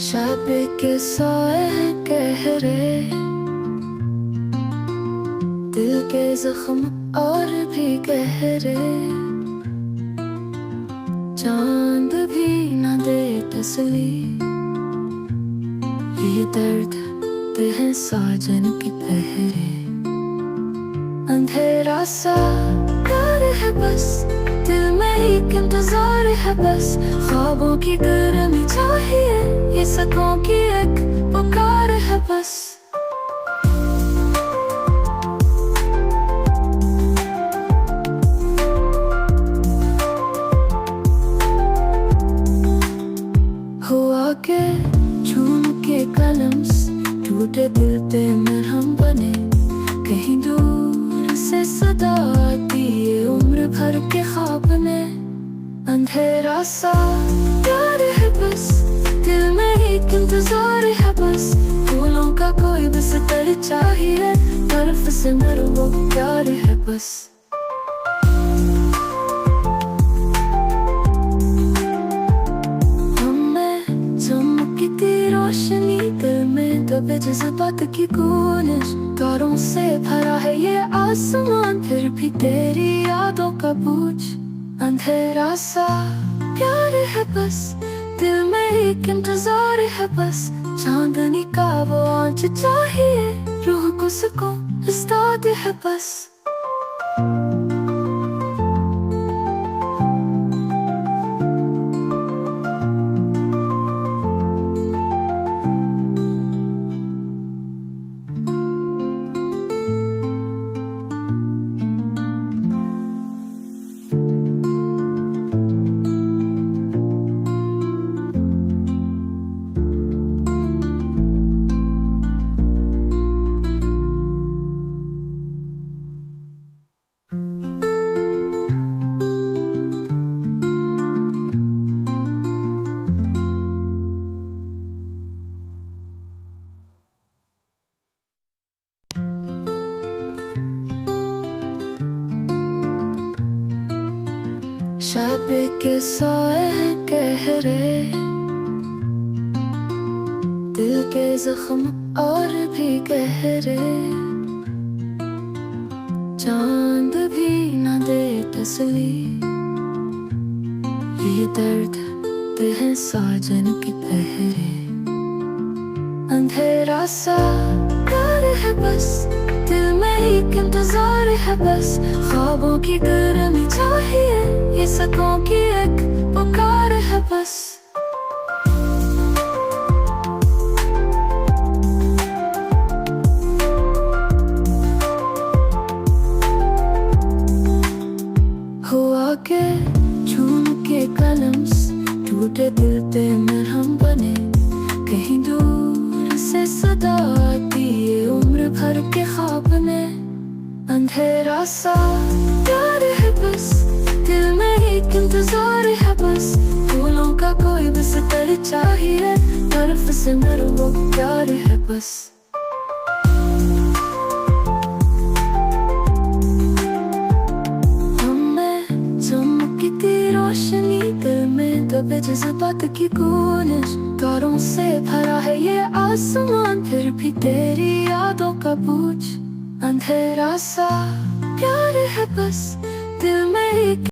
शब के साए हैं गहरे, दिल के जख्म और भी गहरे। चांद भी न दे तसली, ये दर्द पे है साजन की पहरे। अंधेरा सा प्यार है बस, दिल में एक इंतजार है बस। ख्वाबों की गर्मी चाहिए, ये सकों की एक पुकार है बस। हुआ के झूम के कलम टूटे दिल पे मरहम बने। कहीं दूर से सदा आती है उम्र भर के ख्वाब ने। अंधेरा सा प्यार है बस, दिल में एक इंतजार है बस। फूलों का कोई बिस्तर चाहिए, बर्फ से मरो वो प्यार है बस। चमकती रोशनी दिल में दबे जज्बात की गूंज। तारों से भरा है ये आसमान, फिर भी तेरी यादों का बोझ। अंधेरा सा प्यार है बस, दिल में एक इंतजार है बस। चांदनी का वो आंच चाहिए, रूह को सुकून इस्ताद है बस। शब के साए हैं गहरे, दिल के जख्म और भी गहरे। चांद भी न दे तसली, ये दर्द पे है साजन की पहरे। अंधेरा सा प्यार है बस, दिल में एक इंतजार है बस। ख्वाबों की गर्मी चाहिए, ये सकों की एक पुकार है बस। हुआ के झूम के कलम टूटे दिल पे मरहम बने। कहीं दूर से सदा आती है उम्र भर के ख्वाब ने। अंधेरा सा प्यार है बस, दिल में एक इंतजार है बस। फूलों का कोई बिस्तर चाहिए, बर्फ से मरो वो प्यार है बस। हमें चमकती रोशनी दिल में दबे जज्बात की गूंज। तारों से भरा है ये आसमान, फिर भी तेरी यादों का बोझ। अंधेरा सा प्यार है बस, दिल में एक